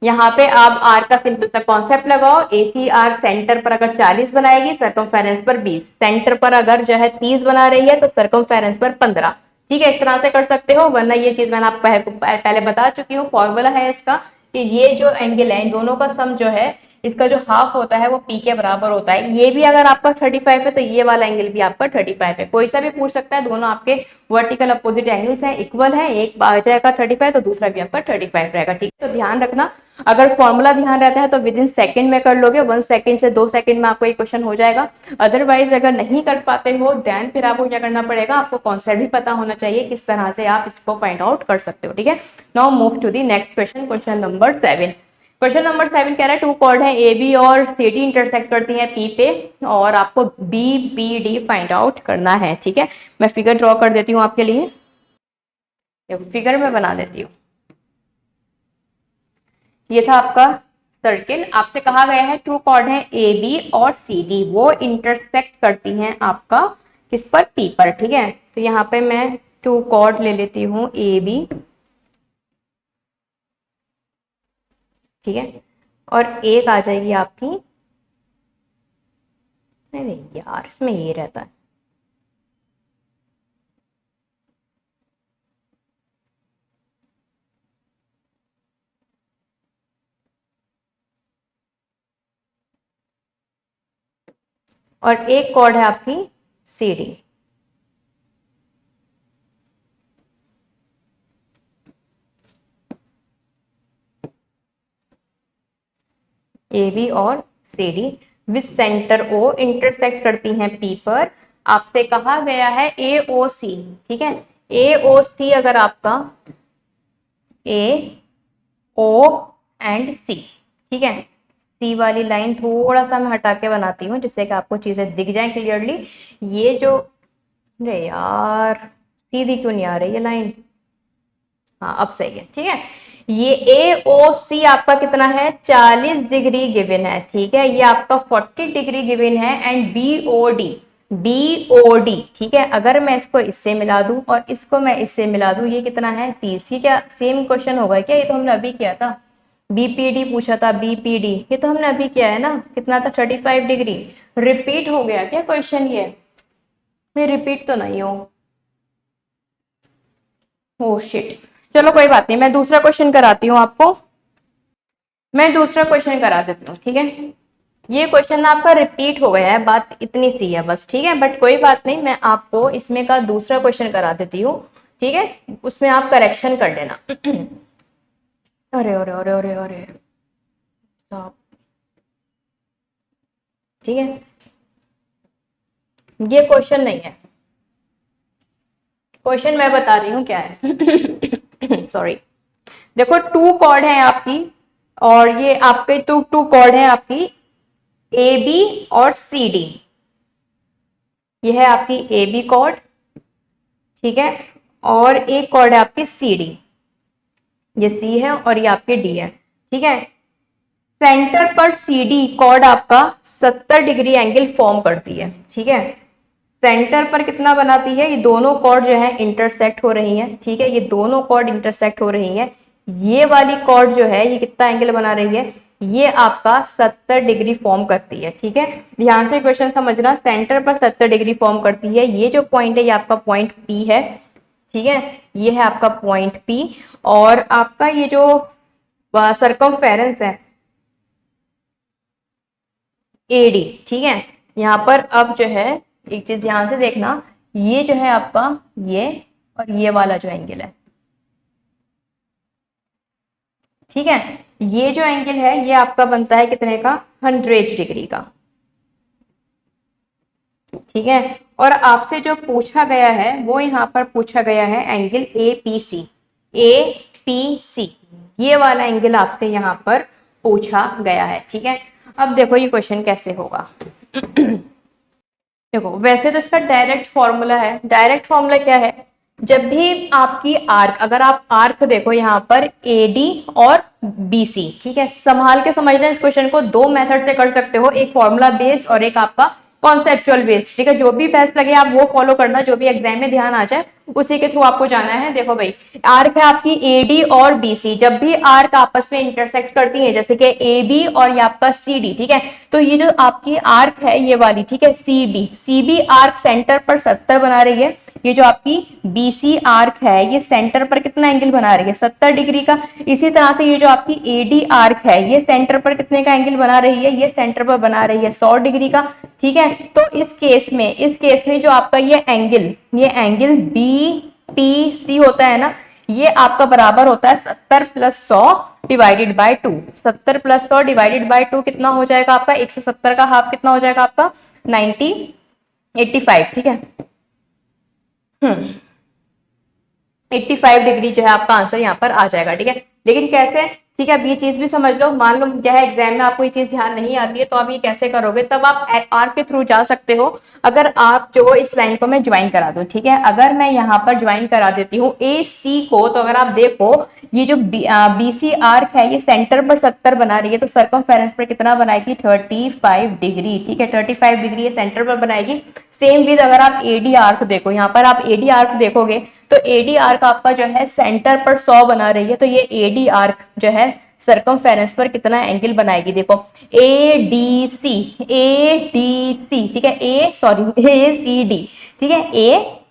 यहाँ पे आप आर का सिंपल सा कॉन्सेप्ट लगाओ, एसी आर सेंटर पर अगर 40 बनाएगी, सरकमफेरेंस पर 20, सेंटर पर अगर जो है 30 बना रही है तो सरकमफेरेंस पर 15, ठीक है। इस तरह से कर सकते हो, वरना ये चीज मैंने आपको पहले बता चुकी हूँ, फॉर्मूला है इसका कि ये जो एंगल है इन दोनों का सम जो है इसका जो हाफ होता है वो पी के बराबर होता है। ये भी अगर आपका 35 है तो ये वाला एंगल भी आपका 35 है, कोई सा भी पूछ सकता है, दोनों आपके वर्टिकल अपोजिट एंगल्स हैं, इक्वल है, एक आ जाएगा 35 तो दूसरा भी आपका 35 रहेगा, ठीक है। तो ध्यान रखना, अगर फॉर्मूला ध्यान रहता है तो विद इन सेकंड में कर लोगे, 1 सेकंड से 2 सेकंड में आपको ये क्वेश्चन हो जाएगा। अदरवाइज अगर नहीं कर पाते हो देन फिर आपको क्या करना पड़ेगा, आपको कॉन्सेप्ट भी पता होना चाहिए किस तरह से आप इसको फाइंड आउट कर सकते हो, ठीक है। Now move to the next question, question number 7। Question number 7 कह रहा है टू कॉर्ड है ए बी और सी डी इंटरसेक्ट करती हैं पी पे, और आपको B P D find out करना है, ठीक है। मैं फिगर ड्रॉ कर देती हूँ आपके लिए, फिगर में बना देती हूँ। ये था आपका सर्किल, आपसे कहा गया है टू कॉर्ड है ए बी और सी डी, वो इंटरसेक्ट करती हैं आपका किस पर पी पर, ठीक है। तो यहाँ पे मैं टू कॉर्ड ले लेती हूँ ए बी, ठीक है, और एक आ जाएगी आपकी, अरे यार इसमें ये रहता है, और एक कॉर्ड है आपकी सी डी। ए बी और C D with centre O intersect करती हैं पी पर। आपसे कहा गया है ए ओ सी, ठीक है, ए ओ सी अगर आपका ए ओ एंड सी, ठीक है, सी वाली लाइन थोड़ा सा मैं हटा के बनाती हूँ जिससे कि आपको चीजें दिख जाएं क्लियरली। ये जो, अरे यार सीधी क्यों नहीं आ रही ये लाइन, हाँ अब सही है, ठीक है। ये ए ओ सी आपका कितना है, 40 डिग्री गिवन है, ठीक है, ये आपका 40 डिग्री गिवन है। And B O D, B O D, ठीक है, अगर मैं इसको इससे मिला दूं और इसको मैं इससे मिला दूं, ये कितना है 30। ये क्या सेम क्वेश्चन होगा क्या, ये तो हमने अभी किया था, बीपीडी पूछा था, बीपीडी ये तो हमने अभी किया है ना, कितना था 35 डिग्री। रिपीट हो गया क्या क्वेश्चन, ये मैं रिपीट तो नहीं हो, ओह शिट, चलो कोई बात नहीं, मैं दूसरा क्वेश्चन कराती हूँ आपको, मैं दूसरा क्वेश्चन करा देती हूँ, ठीक है। ये क्वेश्चन आपका रिपीट हो गया है, बात इतनी सी है बस, ठीक है, बट कोई बात नहीं, मैं आपको इसमें का दूसरा क्वेश्चन करा देती हूँ, ठीक है, उसमें आप करेक्शन कर लेना। अरे अरे अरे अरे अरे, ठीक है, ये क्वेश्चन नहीं है, क्वेश्चन मैं बता रही हूँ क्या है। सॉरी, देखो टू कॉर्ड है आपकी, और ये आपके टू कॉर्ड है आपकी ए बी और सी डी। ये है आपकी ए बी कॉर्ड, ठीक है, और एक कॉर्ड है आपकी सी डी, ये सी है और ये आपके डी है, ठीक है। सेंटर पर सी डी कॉर्ड आपका 70 डिग्री एंगल फॉर्म करती है, ठीक है। सेंटर पर कितना बनाती है, ये दोनों कॉर्ड जो है इंटरसेक्ट हो रही है, ठीक है, ये दोनों कॉर्ड इंटरसेक्ट हो रही है। ये वाली कॉर्ड जो है ये कितना एंगल बना रही है, ये आपका 70 डिग्री फॉर्म करती है, ठीक है। ध्यान से क्वेश्चन समझना, सेंटर पर 70 डिग्री फॉर्म करती है, ये जो पॉइंट है ये आपका पॉइंट पी है, ठीक है, ये है आपका पॉइंट पी। और आपका ये जो सरकमफेरेंस है एडी, ठीक है, यहाँ पर अब जो है एक चीज ध्यान से देखना, ये जो है आपका ये और ये वाला जो एंगल है, ठीक है, ये जो एंगल है ये आपका बनता है कितने का, 100 डिग्री का, ठीक है। और आपसे जो पूछा गया है वो यहाँ पर पूछा गया है angle A P C, A P C, ये वाला एंगल आपसे यहाँ पर पूछा गया है, ठीक है। अब देखो ये क्वेश्चन कैसे होगा। देखो वैसे तो इसका डायरेक्ट फॉर्मूला है, डायरेक्ट फॉर्मूला क्या है, जब भी आपकी आर्क, अगर आप आर्क देखो यहाँ पर एडी और बीसी, ठीक है, संभाल के समझना इस क्वेश्चन को, दो मेथड से कर सकते हो, एक फॉर्मूला बेस्ड और एक आपका कॉन्सेप्चुअल बेस्ड, ठीक है, जो भी बेस्ट लगे आप वो फॉलो करना, जो भी एग्जाम में ध्यान आ जाए उसी के थ्रू आपको जाना है। देखो भाई, आर्क है आपकी एडी और बीसी, जब भी आर्क आपस में इंटरसेक्ट करती है, जैसे कि ए बी और ये आपका सी डी, ठीक है, तो ये जो आपकी आर्क है ये वाली, ठीक है, सी बी आर्क सेंटर पर 70 बना रही है, ये जो आपकी बीसी आर्क है ये सेंटर पर कितना एंगल बना रही है, 70 डिग्री का। इसी तरह से ये जो आपकी एडी आर्क है ये सेंटर पर कितने का एंगल बना रही है, ये सेंटर पर बना रही है 100 डिग्री का, ठीक है। तो इस केस में जो आपका ये एंगल बी पी सी होता है ना, ये आपका बराबर होता है 70 plus 100 divided by 2। 70 plus 100 divided by 2 कितना हो जाएगा आपका, 170 का हाफ कितना हो जाएगा आपका 85, ठीक है। 85 डिग्री जो है आपका आंसर यहाँ पर आ जाएगा, ठीक है। लेकिन कैसे, ठीक है, अब ये चीज भी समझ लो, मान लो क्या है एग्जाम में आपको ये चीज ध्यान नहीं आती है तो आप ये कैसे करोगे, तब आप आर्क के थ्रू जा सकते हो। अगर आप जो इस लाइन को मैं ज्वाइन करा दूं, ठीक है, अगर मैं यहाँ पर ज्वाइन करा देती हूँ ए सी को, तो अगर आप देखो ये जो बी सी आर्क है ये सेंटर पर 70 बना रही है, तो सर्कमफेरेंस पर कितना बनाएगी 35 डिग्री, ठीक है, 35 डिग्री ये सेंटर पर बनाएगी। सेम विद अगर आप एडी आर्क देखो, यहाँ पर आप एडी आर्क देखोगे तो एडी आर्क आपका जो है सेंटर पर 100 बना रही है, तो ये एडी आर्क जो है सर्कमफेरेंस पर कितना एंगल बनाएगी, देखो ए डी सी, ठीक है, ए सी डी, ठीक है, ए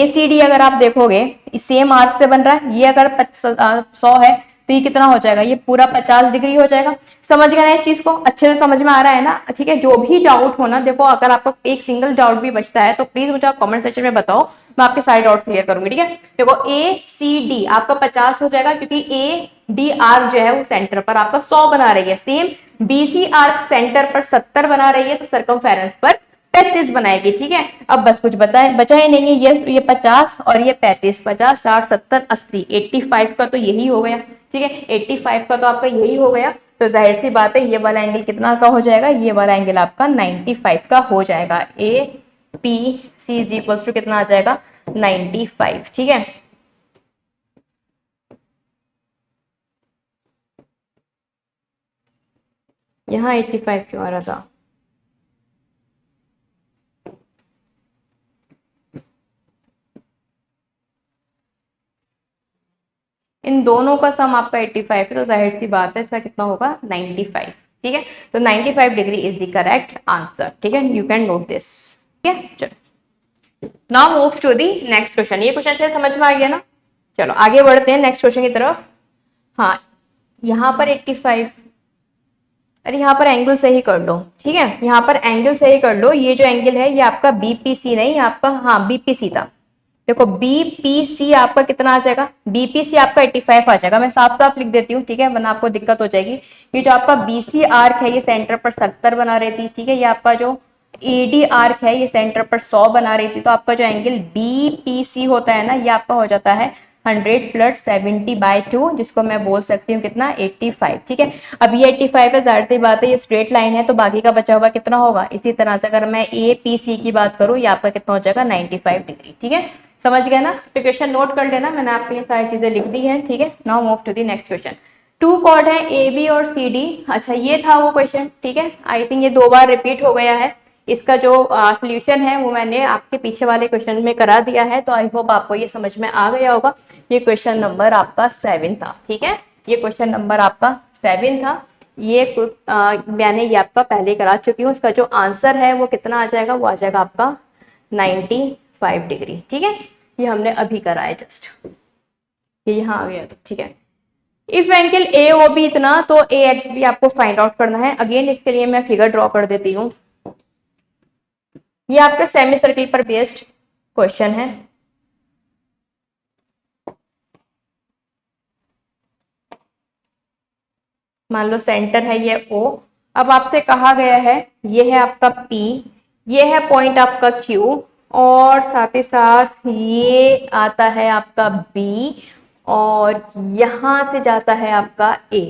सी डी अगर आप देखोगे सेम आर्क से बन रहा है, ये अगर 100 है तो ये कितना हो जाएगा, ये पूरा 50 डिग्री हो जाएगा। समझ गए ना इस चीज को, अच्छे से समझ में आ रहा है ना, ठीक है। जो भी डाउट हो ना, देखो अगर आपको एक सिंगल डाउट भी बचता है तो प्लीज मुझे कमेंट सेक्शन में बताओ, मैं आपके सारे डाउट क्लियर करूंगी, ठीक है। देखो ACD आपका 50 हो जाएगा, क्योंकि ADR जो है वो सेंटर पर आपका 100 बना रही है, सेम BC आर्क सेंटर पर 70 बना रही है, तो सर्कमफेरेंस पर 35 बनाएगी, ठीक है। अब बस कुछ बचा ही नहीं है, ये 50 और ये 35, 50 60 70 80, 85 का तो यही हो गया, ठीक है। 85 का तो आपका यही हो गया, तो जाहिर सी बात है ये वाला एंगल कितना का हो जाएगा, ये वाला एंगल आपका 95 का हो जाएगा। APC इज इक्वल टू कितना आ जाएगा, 95, ठीक है। यहाँ 85 क्यों आ रहा था, इन दोनों का सम आपका 85 है, तो जाहिर सी बात है इसका कितना होगा, 95, ठीक है। तो 95 degree is the correct answer, ठीक है। यू कैन नोट दिस, ठीक है। चलो now move to the next question. ये क्वेश्चन अच्छे समझ में आ गया ना, चलो आगे बढ़ते हैं नेक्स्ट क्वेश्चन की तरफ। हाँ, यहाँ पर 85, अरे यहाँ पर एंगल सही कर लो, ठीक है, यहाँ पर एंगल सही कर लो। ये जो एंगल है ये आपका BPC नहीं, आपका हाँ BPC था। देखो BPC आपका कितना आ जाएगा, BPC आपका 85 आ जाएगा। मैं साफ साफ लिख देती हूँ, ठीक है, वरना आपको दिक्कत हो जाएगी। ये जो आपका BC आर्क है ये सेंटर पर 70 बना रही थी, ठीक है। ये आपका जो AD आर्क है ये सेंटर पर 100 बना रही थी, तो आपका जो एंगल BPC होता है ना, ये आपका हो जाता है 100 + 70/2, जिसको मैं बोल सकती हूँ कितना, 85, ठीक है। अब ये 85 है, जाहिर सी बात है ये स्ट्रेट लाइन है, तो बाकी का बचा हुआ कितना होगा। इसी तरह से अगर मैं APC की बात करूँ, ये आपका कितना हो जाएगा, 95 डिग्री, ठीक है। समझ गए ना, तो क्वेश्चन नोट कर लेना, मैंने आपको ये सारी चीजें लिख दी हैं, ठीक है। Now move to the next question. 2 chord है AB और CD, अच्छा ये था वो क्वेश्चन, ठीक है। आई थिंक ये 2 बार रिपीट हो गया है। इसका जो सोल्यूशन है वो मैंने आपके पीछे वाले क्वेश्चन में करा दिया है, तो आई होप आपको ये समझ में आ गया होगा। ये क्वेश्चन नंबर आपका 7 था, ठीक है। ये क्वेश्चन नंबर आपका 7 था। ये मैंने ये आपका पहले करा चुकी हूँ। इसका जो आंसर है वो कितना आ जाएगा, वो आ जाएगा आपका 95 डिग्री, ठीक है। ये हमने अभी करा है जस्ट, ये यहाँ आ गया, तो ठीक है। इफ एंगल AOB इतना, तो AXB आपको फाइंड आउट करना है। अगेन इसके लिए मैं फिगर ड्रॉ कर देती हूँ। ये आपका सेमी सर्कल पर बेस्ड क्वेश्चन है। मान लो सेंटर है ये O, अब आपसे कहा गया है ये है आपका P, ये है पॉइंट आपका Q, और साथ ही साथ ये आता है आपका B, और यहां से जाता है आपका A,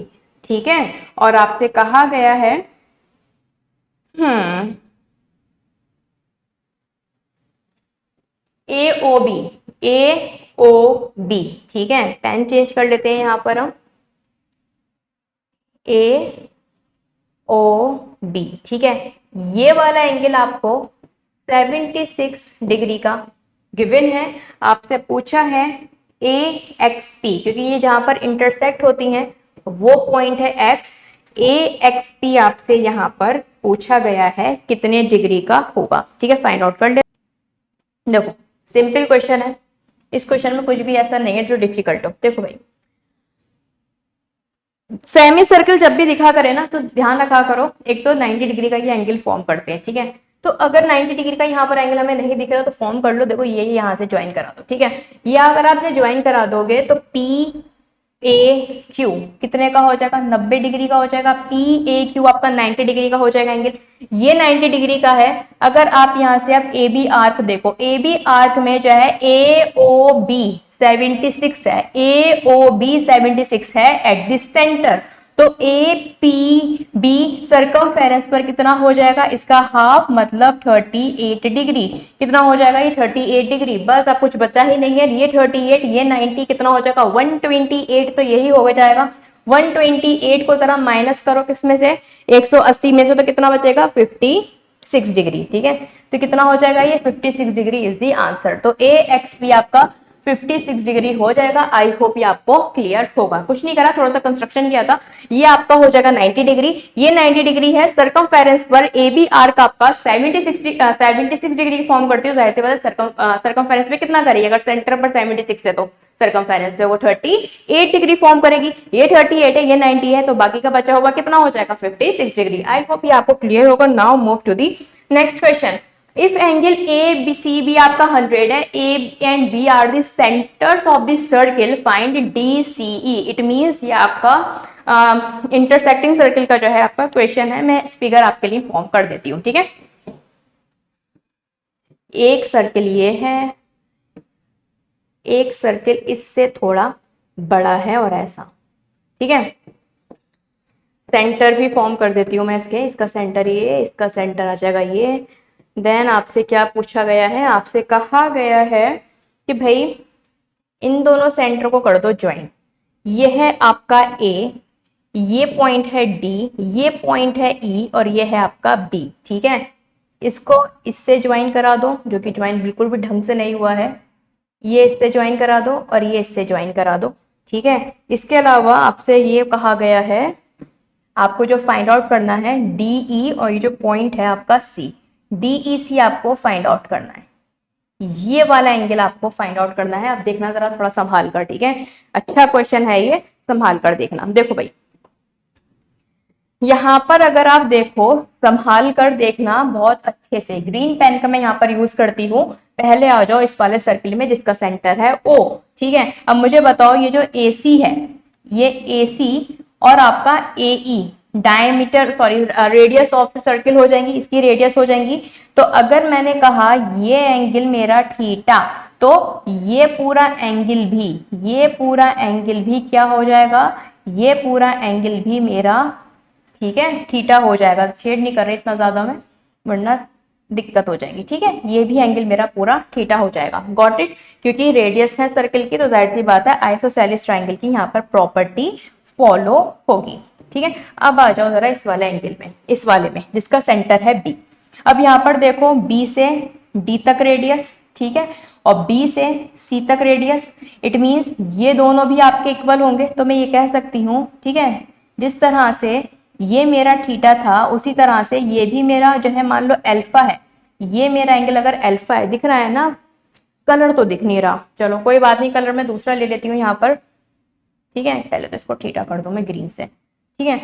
ठीक है। और आपसे कहा गया है AOB, ठीक है। पेन चेंज कर लेते हैं यहां पर हम, AOB, ठीक है। ये वाला एंगल आपको 76 डिग्री का गिवन है। आपसे पूछा है AXP, क्योंकि ये जहां पर इंटरसेक्ट होती हैं वो पॉइंट है X। AXP आपसे यहां पर पूछा गया है कितने डिग्री का होगा, ठीक है। फाइंड आउट कर ले। देखो सिंपल क्वेश्चन है, इस क्वेश्चन में कुछ भी ऐसा नहीं है जो डिफिकल्ट हो। देखो भाई, सेमी सर्कल जब भी दिखा करे ना, तो ध्यान रखा करो, एक तो 90 डिग्री का ये एंगल फॉर्म करते हैं, ठीक है। तो अगर 90 डिग्री का यहाँ पर एंगल हमें नहीं दिख रहा तो फॉर्म कर लो, देखो ये यहाँ से ज्वाइन करा दो, ठीक है। या अगर आपने ज्वाइन करा दोगे तो PAQ कितने का हो जाएगा, 90 डिग्री का हो जाएगा। PAQ आपका 90 डिग्री का हो जाएगा एंगल, ये 90 डिग्री का है। अगर आप यहाँ से आप AB आर्क देखो, AB आर्क में जो है AOB 76 है, AOB 76 है एट द सेंटर, तो APB सर्कमफेरेंस पर कितना हो जाएगा, इसका हाफ मतलब 38 डिग्री। कितना हो जाएगा ये 38 डिग्री, बस अब कुछ बचा ही नहीं है। ये 38, ये 90, कितना हो जाएगा 128, तो यही हो जाएगा। 128 को जरा माइनस करो किसमें से, 180 में से, तो कितना बचेगा 56 डिग्री, ठीक है। तो कितना हो जाएगा ये 56 डिग्री इज द आंसर। तो AXP आपका 56 डिग्री हो जाएगा। आई होप ये आपको क्लियर होगा। कुछ नहीं करा, थोड़ा सा कंस्ट्रक्शन किया था। ये आपका हो जाएगा 90 डिग्री, ये 90 डिग्री है। सरकमफेरेंस पर ए बी आर्क आपका 76 डिग्री फॉर्म करती है। जाहिर सी बात है सरकमफेरेंस में कितना करेगी, अगर सेंटर पर 76 है तो सरकमफेरेंस पे वो 38 डिग्री फॉर्म करेगी। ये 38 है, ये 90 है, तो बाकी का बचा हुआ कितना हो जाएगा 56 डिग्री। आई होप ये आपको क्लियर होगा। Now move to the next question. If angle A B C B आपका 100 है, A and B are the centres of the circle, find D C E. It means ये आपका इंटरसेक्टिंग सर्किल का जो है आपका क्वेश्चन है। मैं फिगर आपके लिए फॉर्म कर देती हूँ, ठीक है। एक सर्किल ये है, एक सर्किल इससे थोड़ा बड़ा है और ऐसा, ठीक है। सेंटर भी फॉर्म कर देती हूँ मैं इसके, इसका सेंटर ये, इसका सेंटर आ जाएगा ये। देन आपसे क्या पूछा गया है, आपसे कहा गया है कि भाई इन दोनों सेंटर को कर दो ज्वाइन। ये है आपका ए, ये पॉइंट है डी, ये पॉइंट है ई, और ये है आपका बी, ठीक है। इसको इससे ज्वाइन करा दो, जो कि ज्वाइन बिल्कुल भी ढंग से नहीं हुआ है। ये इससे ज्वाइन करा दो और ये इससे ज्वाइन करा दो, ठीक है। इसके अलावा आपसे ये कहा गया है आपको जो फाइंड आउट करना है डी ई, और ये जो पॉइंट है आपका सी, डी ई सी आपको फाइंड आउट करना है। ये वाला एंगल आपको फाइंड आउट करना है। अब देखना जरा थोड़ा संभाल कर, ठीक है। अच्छा क्वेश्चन है ये, संभाल कर देखना। देखो भाई यहां पर अगर आप देखो, संभाल कर देखना बहुत अच्छे से। ग्रीन पेन का मैं यहाँ पर यूज करती हूँ। पहले आ जाओ इस वाले सर्किल में जिसका सेंटर है ओ, ठीक है। अब मुझे बताओ ये जो AC है, ये AC और आपका AE diameter, sorry radius of the circle हो जाएंगी, इसकी रेडियस हो जाएंगी। तो अगर मैंने कहा ये एंगल मेरा थीटा, तो ये पूरा एंगल भी, ये पूरा एंगल भी क्या हो जाएगा, ये पूरा एंगल भी मेरा, ठीक है, थीटा हो जाएगा। शेड नहीं कर रहे इतना ज्यादा मैं, वरना दिक्कत हो जाएगी, ठीक है। ये भी एंगल मेरा पूरा थीटा हो जाएगा। Got it. क्योंकि रेडियस है सर्किल की, तो जाहिर सी बात है आइसोसेलेस ट्रायंगल की यहाँ पर प्रॉपर्टी फॉलो होगी, ठीक है। अब आ जाओ जरा इस वाले एंगल में, इस वाले में जिसका सेंटर है बी। अब यहाँ पर देखो बी से डी तक रेडियस, ठीक है, और बी से सी तक रेडियस। इट मीन्स ये दोनों भी आपके इक्वल होंगे। तो मैं ये कह सकती हूँ, ठीक है, जिस तरह से ये मेरा थीटा था उसी तरह से ये भी मेरा जो है, मान लो अल्फा है। ये मेरा एंगल अगर अल्फा है, दिख रहा है ना, कलर तो दिख नहीं रहा, चलो कोई बात नहीं, कलर मैं दूसरा ले लेती हूँ यहाँ पर, ठीक है। पहले तो इसको थीटा कर दूं मैं ग्रीन से, ठीक है,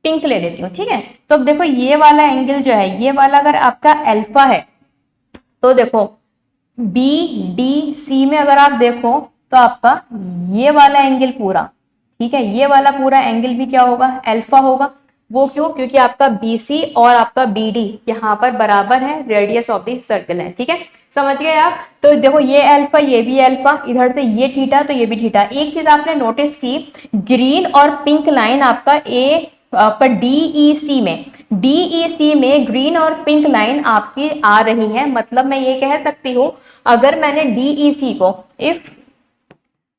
पिंक ले लेती हूँ, ठीक है। तो अब देखो ये वाला एंगल जो है, ये वाला अगर आपका अल्फा है, तो देखो बी डी सी में अगर आप देखो तो आपका ये वाला एंगल पूरा, ठीक है, ये वाला पूरा एंगल भी क्या होगा, अल्फा होगा। वो क्यों, क्योंकि आपका BC और आपका BD यहाँ पर बराबर है, रेडियस ऑफ द सर्कल है, ठीक है। समझ गए आप। तो देखो ये अल्फा, ये भी अल्फा, इधर से ये थीटा तो ये भी थीटा। एक चीज आपने नोटिस की, ग्रीन और पिंक लाइन आपका आपका DEC में ग्रीन और पिंक लाइन आपकी आ रही है। मतलब मैं ये कह सकती हूँ, अगर मैंने DEC को, if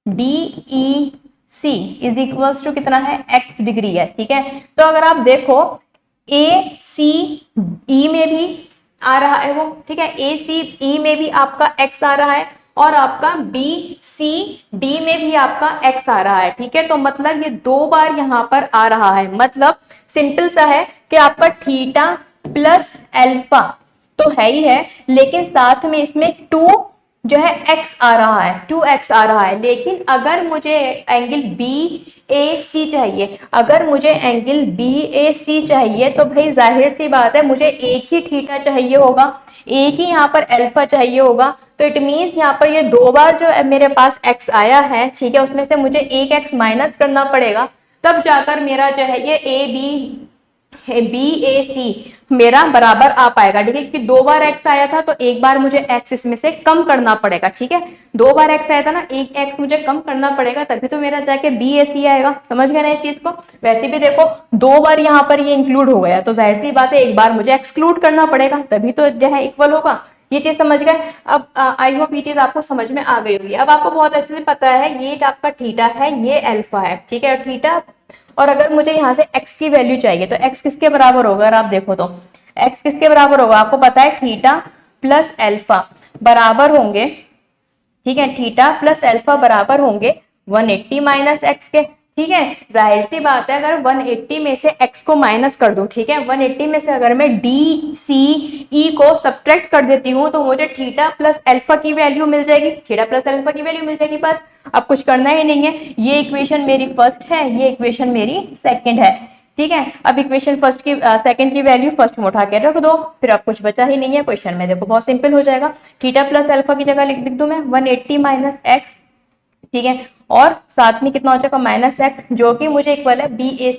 DEC is equals to कितना है, x डिग्री है, ठीक है। तो अगर आप देखो ACE में भी आ रहा है वो, ठीक है, ACE में भी आपका x आ रहा है, और आपका BCD में भी आपका x आ रहा है, ठीक है। तो मतलब ये 2 बार यहाँ पर आ रहा है। मतलब सिंपल सा है कि आपका थीटा प्लस अल्फा तो है ही है, लेकिन साथ में इसमें 2 जो है x आ रहा है, 2x आ रहा है। लेकिन अगर मुझे एंगल BAC चाहिए, अगर मुझे एंगल BAC चाहिए, तो भाई जाहिर सी बात है मुझे एक ही थीटा चाहिए होगा, एक ही यहाँ पर अल्फा चाहिए होगा। तो इट मीन्स यहाँ पर ये 2 बार जो मेरे पास x आया है, ठीक है, उसमें से मुझे एक x माइनस करना पड़ेगा, तब जाकर मेरा जो है ये BAC मेरा बराबर आ पाएगा, ठीक है। क्योंकि 2 बार x आया था, तो एक बार मुझे x इसमें से कम करना पड़ेगा, ठीक है। 2 बार x आया था ना, एक x मुझे कम करना पड़ेगा, तभी तो मेरा जाके BAC आएगा। समझ गए ना इस चीज को। वैसे भी देखो 2 बार यहाँ पर ये इंक्लूड हो गया, तो जाहिर सी बात है एक बार मुझे एक्सक्लूड करना पड़ेगा, तभी तो जो है इक्वल होगा। ये चीज समझ गए। अब आई होप ये चीज आपको समझ में आ गई होगी। अब आपको बहुत अच्छे से पता है ये आपका थीटा है, ये अल्फा है, ठीक है, थीटा। और अगर मुझे यहाँ से x की वैल्यू चाहिए, तो x किसके बराबर होगा, अगर आप देखो तो x किसके बराबर होगा, आपको पता है थीटा प्लस अल्फा बराबर होंगे ठीक है, थीटा प्लस अल्फा बराबर होंगे 180 माइनस एक्स के। ठीक है, जाहिर सी बात है अगर 180 में से x को माइनस कर दूं, ठीक है, 180 में से अगर मैं डी सी ई को सब्ट्रैक्ट कर देती हूँ तो मुझे थीटा प्लस अल्फा की वैल्यू मिल जाएगी, थीटा प्लस अल्फा की वैल्यू मिल जाएगी। बस अब कुछ करना ही नहीं है, ये इक्वेशन मेरी फर्स्ट है, ये इक्वेशन मेरी सेकंड है। ठीक है, अब इक्वेशन फर्स्ट की सेकंड की वैल्यू फर्स्ट में उठा के रख दो, फिर अब कुछ बचा ही नहीं है क्वेश्चन में। देखो बहुत सिंपल हो जाएगा, थीटा प्लस अल्फा की जगह लिख दूं मैं 180 माइनस एक्स, ठीक है, और साथ में कितना हो जाएगा माइनस एक्स, जो कि मुझे इक्वल है बी ए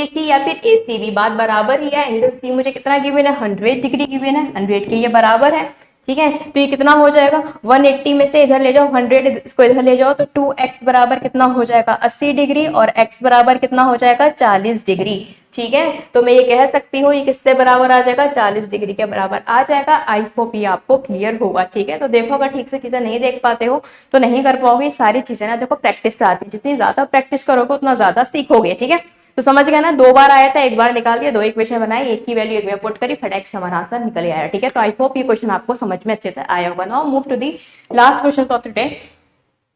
सी या फिर ए सी बी, बात बराबर ही है। एंगल सी मुझे कितना गिवन है 100 डिग्री गिवन है, 100 के ये बराबर है। ठीक है, तो ये कितना हो जाएगा 180 में से इधर ले जाओ 100 इसको इधर ले जाओ तो 2x बराबर कितना हो जाएगा 80 डिग्री और x बराबर कितना हो जाएगा 40 डिग्री। ठीक है, तो मैं ये कह सकती हूँ ये किससे बराबर आ जाएगा 40 डिग्री के बराबर आ जाएगा। आई होप ये आपको क्लियर होगा। ठीक है, तो देखो अगर ठीक से चीजें नहीं देख पाते हो तो नहीं कर पाओगे, सारी चीजें ना देखो प्रैक्टिस से आती है, जितनी ज्यादा प्रैक्टिस करोगे उतना ज्यादा सीखोगे। ठीक है, तो समझ गए ना, 2 बार आया था, 1 बार निकाल दिया, 2 इक्वेशन बनाई, एक की वैल्यू एक में पुट करी, फटाक से हमारा आंसर निकल आया। ठीक है, तो आई होप ये क्वेश्चन आपको समझ में अच्छे से आया होगा। Now move to the last question of the day.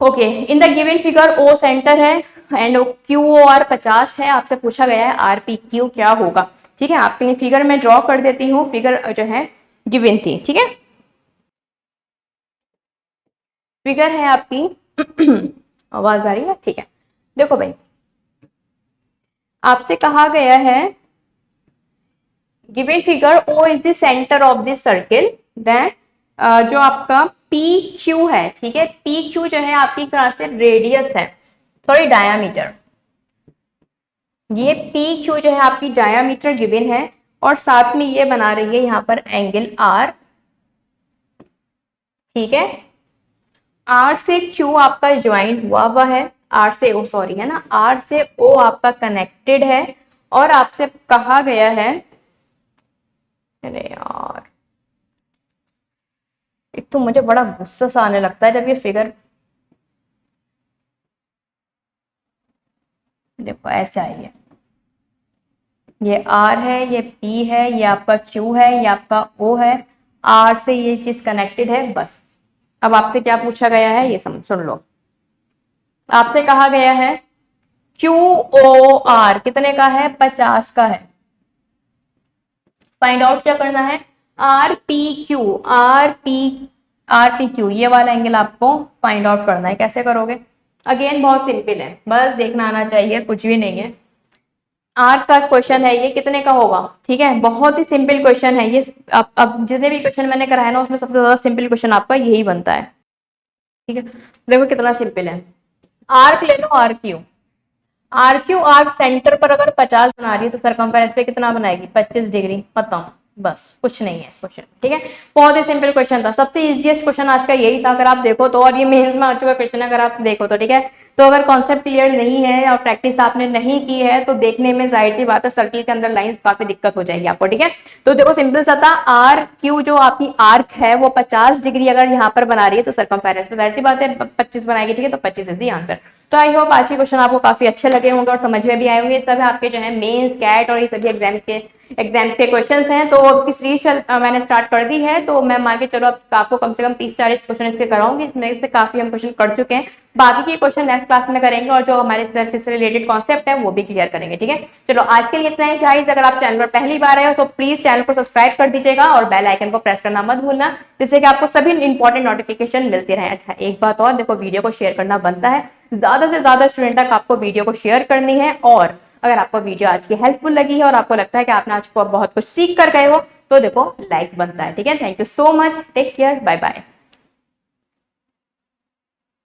Okay, in the given figure O centre है एंड क्यू ओ आर 50 है, आपसे पूछा गया है आर पी क्यू क्या होगा। ठीक है, आपके लिए फिगर में ड्रॉ कर देती हूँ, फिगर जो है गिवन थी। ठीक है, फिगर है आपकी आवाज आ रही है, ठीक है, देखो भाई आपसे कहा गया है given figure O is the centre of this circle, then जो आपका पी क्यू है, ठीक है, पी क्यू जो है आपकी तरह से रेडियस है, सॉरी डायामीटर, ये पी क्यू जो है आपकी डायामीटर गिवन है और साथ में ये बना रही है यहाँ पर एंगल आर। ठीक है, आर से क्यू आपका ज्वाइंट हुआ है, आर से ओ सॉरी है ना, आर से ओ आपका कनेक्टेड है और आपसे कहा गया है, अरे यार एक तो मुझे बड़ा गुस्सा सा आने लगता है जब ये फिगर, देखो ऐसे आई है, ये आर है, ये पी है, ये आपका क्यू है, ये आपका ओ है, आर से ये चीज कनेक्टेड है। बस अब आपसे क्या पूछा गया है ये सुन लो, आपसे कहा गया है क्यू ओ आर कितने का है 50 का है, फाइंड आउट क्या करना है आर पी क्यू ये वाला एंगल आपको फाइंड आउट करना है। कैसे करोगे, अगेन बहुत सिंपल है, बस देखना आना चाहिए, कुछ भी नहीं है। आर का क्वेश्चन है ये कितने का होगा, ठीक है, बहुत ही सिंपल क्वेश्चन है ये। अब जितने भी क्वेश्चन मैंने कराया ना उसमें सबसे ज्यादा सिंपल क्वेश्चन आपका यही बनता है। ठीक है, देखो कितना सिंपल है, आर्क ले लो आर क्यू आर्क सेंटर पर अगर 50 बना रही है तो सरकमफेरेंस पे कितना बनाएगी 25 डिग्री, बताओ, बस कुछ नहीं है इस क्वेश्चन। ठीक है, बहुत ही सिंपल क्वेश्चन था, सबसे इजीएस्ट क्वेश्चन आज का यही था अगर आप देखो तो, और ये मेंस में आ चुका क्वेश्चन अगर आप देखो तो। ठीक है, तो अगर कॉन्सेप्ट क्लियर नहीं है और प्रैक्टिस आपने नहीं की है तो देखने में जाहिर सी बात है सर्किल के अंदर लाइंस काफी दिक्कत हो जाएगी आपको। ठीक है, तो देखो सिंपल सा था, आर क्यू जो आपकी आर्क है वो 50 डिग्री अगर यहाँ पर बना रही है तो सरकमफेरेंस पे जाहिर सी बात है 25 बनाएगी। ठीक है, तो 25 इज द आंसर। तो आई होप आज के क्वेश्चन आपको काफी अच्छे लगे होंगे और समझ में भी आए होंगे। ये सब आपके जो है मेंस कैट और ये सभी एग्जाम के क्वेश्चंस हैं। तो इसकी सीरीज मैंने स्टार्ट कर दी है, तो मैं मान के चलो आपको कम से कम 30-40 क्वेश्चन इसके कराऊंगी, इसमें से काफी हम क्वेश्चन कर चुके हैं, बाकी के क्वेश्चन नेक्स्ट क्लास में करेंगे और जो हमारे सर्किट से रिलेटेड कॉन्सेप्ट है वो भी क्लियर करेंगे। ठीक है, चलो आज के लिए इतना ही गाइस, अगर आप चैनल पर पहली बार आए हो तो प्लीज चैनल को सब्सक्राइब कर दीजिएगा और बेल आइकन को प्रेस करना मत भूलना, जिससे कि आपको सभी इंपॉर्टेंट नोटिफिकेशन मिलते रहे। अच्छा एक बात और, देखो वीडियो को शेयर करना बनता है, ज्यादा से ज्यादा स्टूडेंट तक आपको वीडियो को शेयर करनी है, और अगर आपको वीडियो आज की हेल्पफुल लगी है और आपको लगता है कि आपने आज को बहुत कुछ सीख कर गए हो तो देखो लाइक बनता है। ठीक है, thank you so much, take care, bye bye.